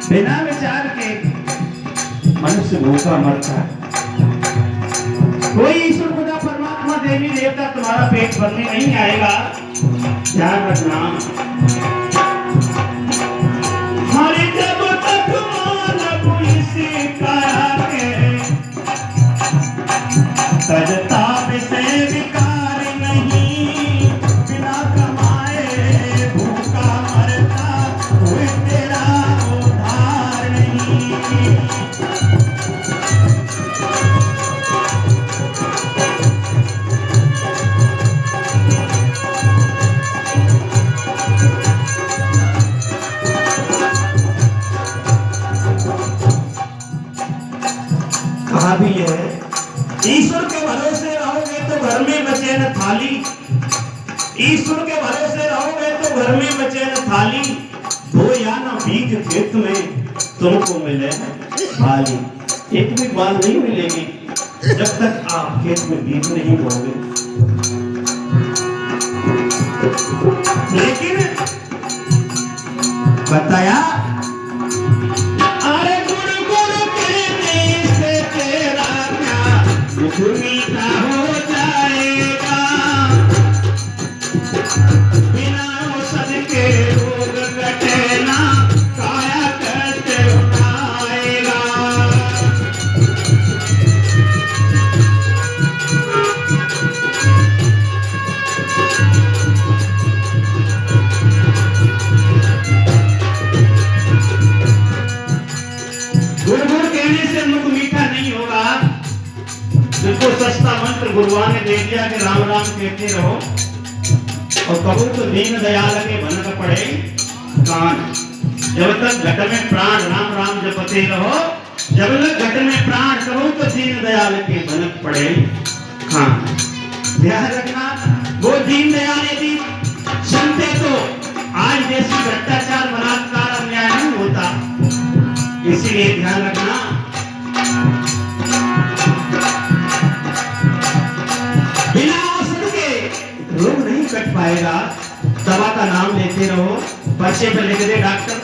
बिना विचार के मनुष्य भूखा मरता है। कोई ईश्वर खुदा परमात्मा देवी देवता तुम्हारा पेट भरने नहीं आएगा, ध्यान रखना। हमारे जब तक मानव इसी काया के सजता से विकार नहीं, बिना कमाए भूखा मरता कोई तेरा उद्धार नहीं। कहा भी है, ईश्वर के भरोसे रहोगे तो घर में बचे न थाली, ईश्वर के भरोसे रहोगे तो घर में बचे न थाली, हो या ना बीज खेत में तुमको मिले थाली। एक भी बात नहीं मिलेगी जब तक आप खेत में बीज नहीं बोगे। लेकिन बताया मीठा हो जाएगा, बिना औषध के रोग कटे ना, काया करते उठाएगा। गुड़ गुड़ कहने से मुख मीठा नहीं होगा। जिसको सस्ता मंत्र गुरुआ ने दे दिया कि राम राम कहते रहो, और कबूल तो दीन दयाल के भनक पड़े कान। जब तक घट में प्राण राम राम जपते रहो, जब तक घट में प्राण कबूल तो दीन दयाल के भनक पड़े कान। ध्यान रखना, वो दीन दयाल यदि सुनते तो आज जैसी भ्रष्टाचार बलात्कार अन्याय नहीं होता। इसीलिए ध्यान रखना, बिना औषध के रोग नहीं कट पाएगा। दवा का नाम लेते रहो, पर्चे पर लिख दे डॉक्टर,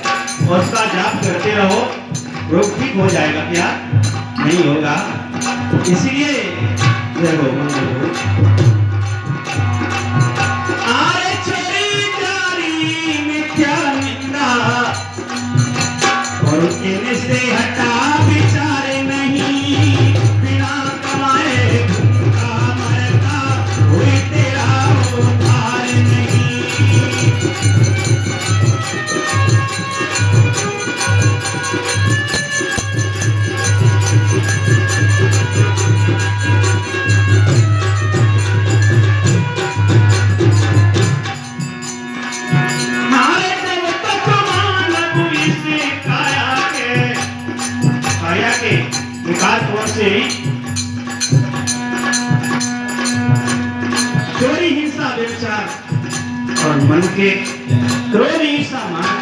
और उसका जाप करते रहो, रोग ठीक हो जाएगा। क्या नहीं होगा? इसीलिए आरे चोरी जारी मिथ्या निंदा, और कहने से हटा विचारे नहीं, बिना कमाए भूखा मरता कोई तेरा उद्धार नहीं। चोरी हिंसा व्यभिचार और मन के क्रोध ईर्षा मान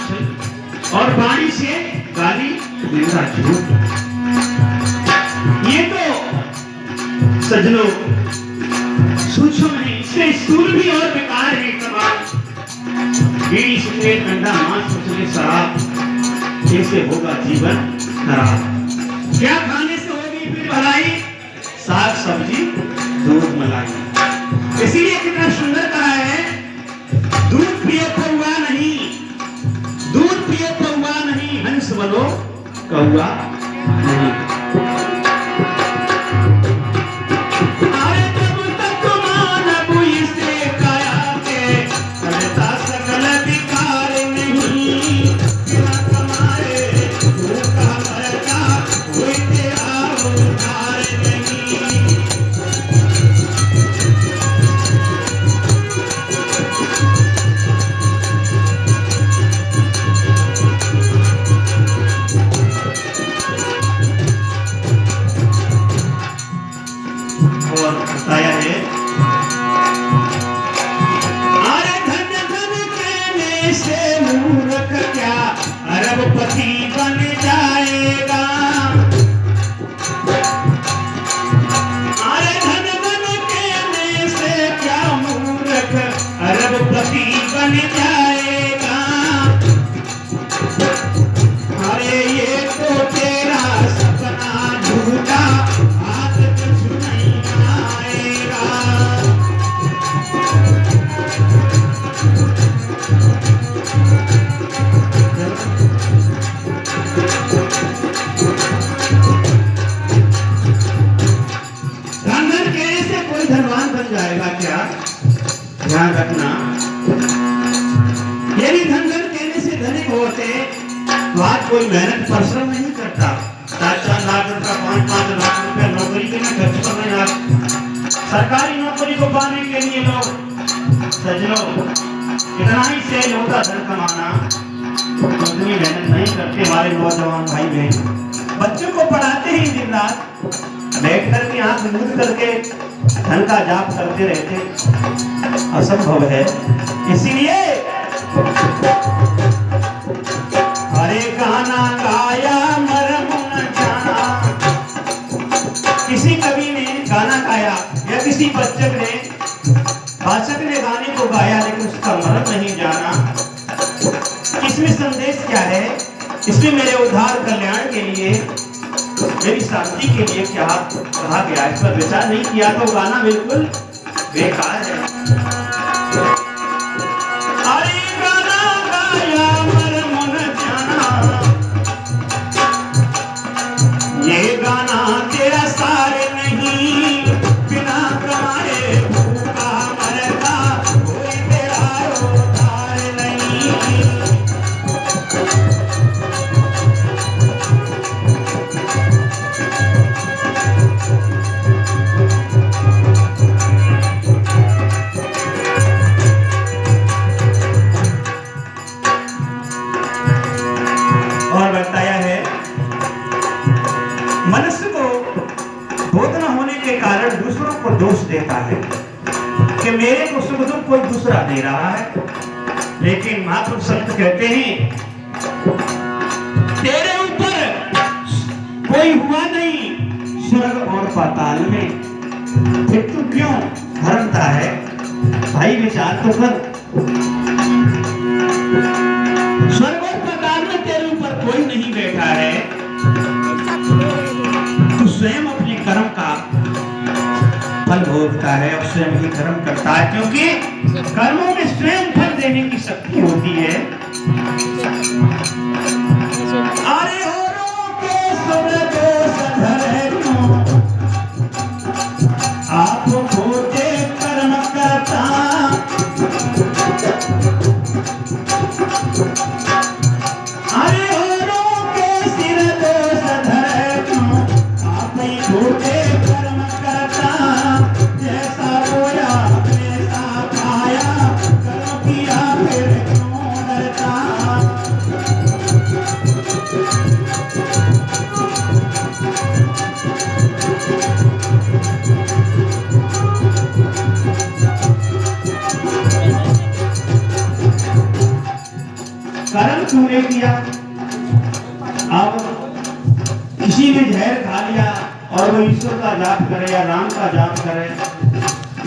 और वाणी से गाली निंदा झूठ, ये तो सजनों सूक्ष्म नहीं, इससे स्थूल भी और बेकार है। बीड़ी सिगरेट अंडा मांस मछली शराब, कैसे होगा जीवन खराब। क्या खाने से होगी फिर भलाई, साग सब्जी दूध मलाई। इसीलिए कितना सुंदर कहा है, दूध पियो कौवा नहीं, दूध पियो कौवा नहीं, हंस बनो कौवा नहीं। अरे तब तक मानव इसे काया के करता सकल विकार नहीं, बिना कमाए भूखा मरता कोई तेरा उद्धार नहीं। अरबपति बन जाएगा। अरे धन धन कहने से क्या मूर्ख अरबपति बन जाएगा। अरे ये तो तेरा सपना झूठा, हाथ कुछ नहीं आएगा। धन कहने से कोई धनवान बन जाएगा क्या? ध्यान रखना, यदि धन कहने से धनिक होते तो आज कोई मेहनत परिश्रम नहीं करता। 4-4 लाख रुपया 5-5 लाख रुपया नौकरी के लिए खर्च कर रहे हैं। सरकारी नौकरी को पाने के लिए लोग सजनों इतना ही सेल होता धन कमाना, उतनी मेहनत नहीं करते हमारे नौजवान भाई बहन। बच्चों को पढ़ाते ही दिन रात बैठ करके आंख मूंद करके धन का जाप करते रहते, असंभव है। इसीलिए हरे गाना गाया मरम न जाना। किसी कवि ने गाना गाया या किसी वाचक ने गाने को गाया, लेकिन उसका मर्म नहीं जाना। इसमें संदेश क्या है? इसमें मेरे उद्धार कल्याण के लिए, मेरी शांति के लिए क्या कहा गया, इस पर विचार नहीं किया तो गाना बिल्कुल बेकार है। अरे गाना गाया मरम न जाना, ये गाना तेरा सार नहीं, बिना कमाए भूखा मरता कोई तेरा उद्धार नहीं। और बताया है, मनुष्य को बोध न होने के कारण दूसरों को दोष देता है कि मेरे को सुख दुख कोई दूसरा दे रहा है। लेकिन महापुरुष संत कहते हैं तेरे ऊपर कोई हुआ नहीं स्वर्ग और पाताल में, फिर तू क्यों भरमता है? भाई विचार तो कर। स्वर्ग और पाताल में तेरे ऊपर कोई नहीं बैठा है, तू स्वयं अपने कर्म का फल भोगता है और स्वयं ही कर्म करता है, क्योंकि कर्मों में स्वयं फल देने की शक्ति होती है। अरे औरों के सुन दो सधर्मों, आप खोटे कर्म करता। अरे औरों के सिर दो सधर्मों, आप खोटे कर्म करता। जैसा बोया वैसा खाया, कर्म किया फिर क्यों डरता। कर्म तूने किया, अब किसी ने जहर खा लिया और वो ईश्वर का जाप करे या राम का जाप करे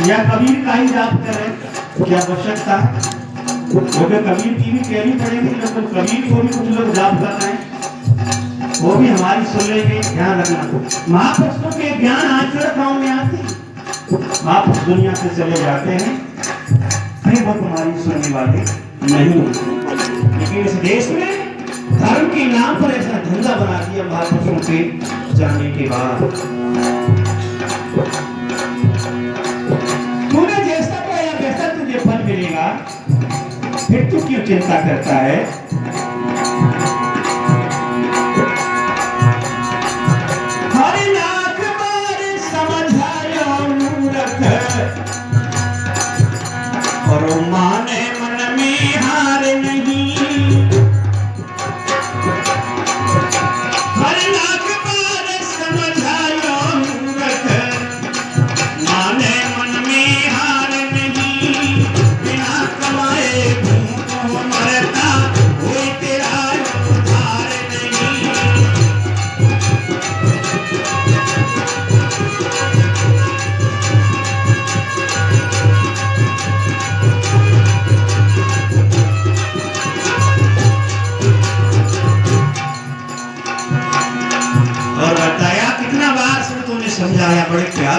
या कबीर का ही जाप करे, क्या आवश्यकता है? क्योंकि कबीर की भी कहनी पड़ेगी, लेकिन कबीर को भी कुछ लोग जाप कर रहे हैं, वो भी हमारी सुन लेंगे। ध्यान रखना, महापुरुषों के ज्ञान आचरण गांव में आते, महापुरुष दुनिया से चले जाते हैं, फिर वो तुम्हारी सुनने वाले नहीं। लेकिन इस देश में धर्म के नाम पर ऐसा धंधा बना दिया महापुरुषों के जाने के बाद। तूने जैसा पाया वैसा तुझे फल मिलेगा, फिर तू क्यों चिंता करता है? हर लाख बार समझाया मूर्ख, और माने मन में हार नहीं। हर लाख बार समझाया मूर्ख, माने मन में हार नहीं। बिना कमाए भूखों मरता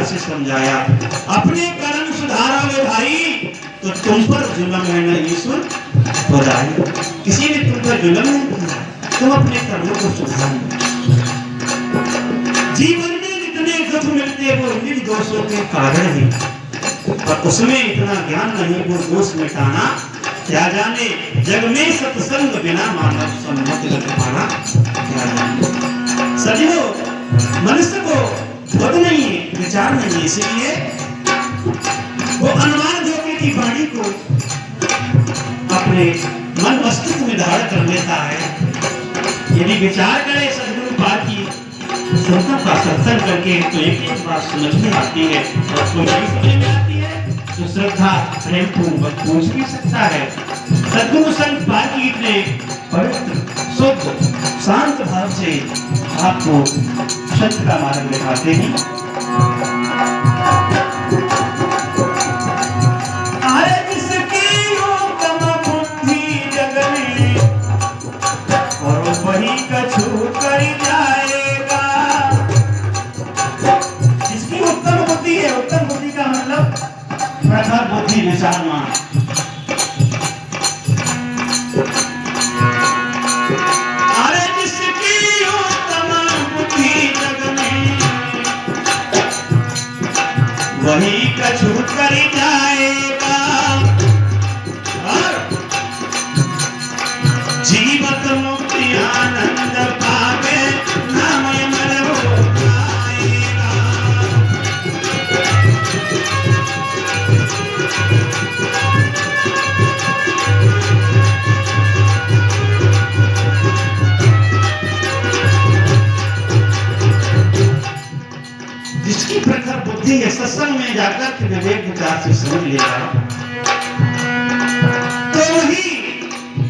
से समझाया, अपने कर्म सुधारोगे भाई तो तुम पर जुल्म है न ईश्वर बधाई। किसी ने तुम पर जुल्म नहीं किया, तुम अपने कर्मों को सुधारो। जीवन में जितने दुख मिलते वो निर्दोषों के कारण ही, और उसमें इतना ज्ञान नहीं वो दोष मिटाना। क्या जाने जग में सत्संग बिना मानव सम्मत गति पाना, क्या जाने। सजनो, मनुष्य को बोध नहीं है, विचार नहीं है, इसलिए वो अनुमान धोखे की वाणी को अपने मन मस्तिष्क में धारण कर लेता है। यदि विचार करे सदगुरु बात की संतों का सत्संग करके तो एक बात समझ में आती है, और उसको नहीं समझ में आती है तो श्रद्धा प्रेम पूर्वक पूछ भी सकता है। सदगुरु संत बाकी इतने पवित्र शुद्ध शांत भाव से आपको सत्य का मार्ग दिखाते हैं। अरे जिसकी उत्तम बुद्धि जग में और वही कछु कर जाएगा। जिसकी उत्तम बुद्धि है, उत्तम बुद्धि का मतलब प्रखर बुद्धि, विशाल मान। अरे जिसकी उत्तम बुद्धि जग में वही कछु कर जाएगा। जीवत मुक्ति आनंद पावे नाम अमर हो जाएगा। जिसकी प्रखर बुद्धि है, सत्संग में जाकर के विवेक विचार से समझ लेगा तो वही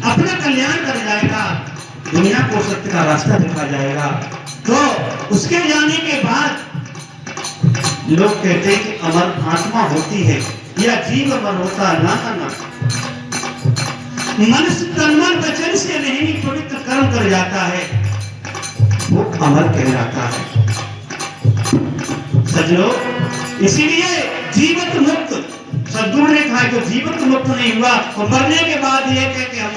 अपना कल्याण कर जाएगा, दुनिया को सत्य का रास्ता दिखा जाएगा। तो उसके जाने के बाद लोग कहते हैं कि अमर आत्मा होती है या जीव अमर होता ना। मनुष्य तन मन वचन से नहीं पवित्र कर्म कर जाता है, वो अमर कहलाता है। सजनो, इसीलिए जीवित मुक्त सदगुरु ने कहा कि जीवित मुक्त नहीं हुआ और मरने के बाद ये कह के हम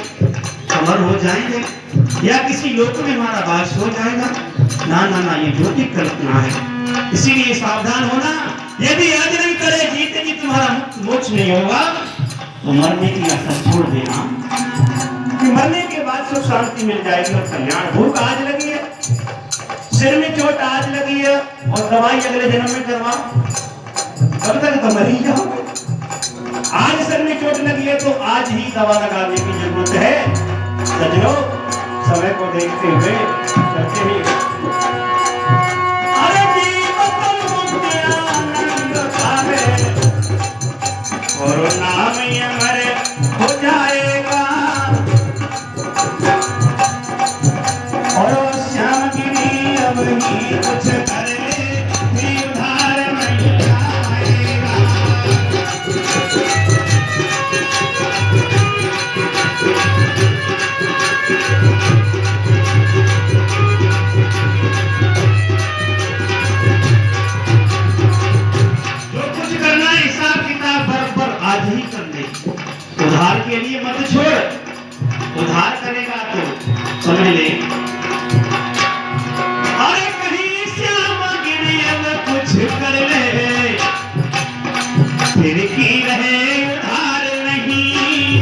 अमर हो जाएंगे या किसी लोक में हमारा वास हो जाएगा। ना ना ना, ये झूठी कल्पना है। इसीलिए सावधान होना, यदि आज नहीं करे जीते जी तुम्हारा मुक्त मोक्ष नहीं होगा तो मरने की आशा छोड़ देना, कि मरने के बाद सुख शांति मिल जाएगी और कल्याण। भूख आज लगी है, सिर में चोट आज लगी है और दवाई अगले जन्म में करवाओ, कब तक तो मर ही जाओगे। आज सिर में चोट लगी है तो आज ही दवा लगाने की जरूरत है। सजनो, समय को देखते हुए करते ही अरे जीवन मुक्ति आनंद पावे और नाम अमर हो जाएगा। और श्याम गिरी अब ही कुछ करे फिर उधार नहीं आएगा। जो कुछ करना है हिसाब किताब बराबर आज ही कर ले। उधार के लिए मत छोड़, उधार करेगा तो समझ ले। अरे कहीं श्याम गिरी अब कुछ कर ले फिर की रहे उधार नहीं,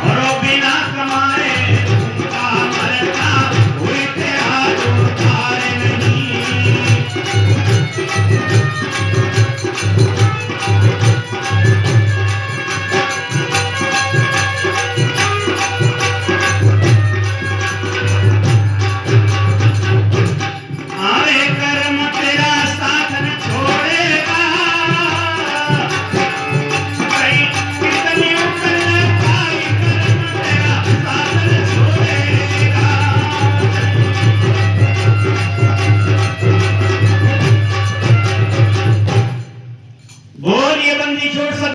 और बिना कमाए उनका मरना हुए थे आज उधार नहीं। अरे कर्म तेरा साथ न छोड़ेगा, कहीं कितनी उम्र पाई कर्म तेरा साथ न छोड़ेगा। बोलिए बंदी छोड़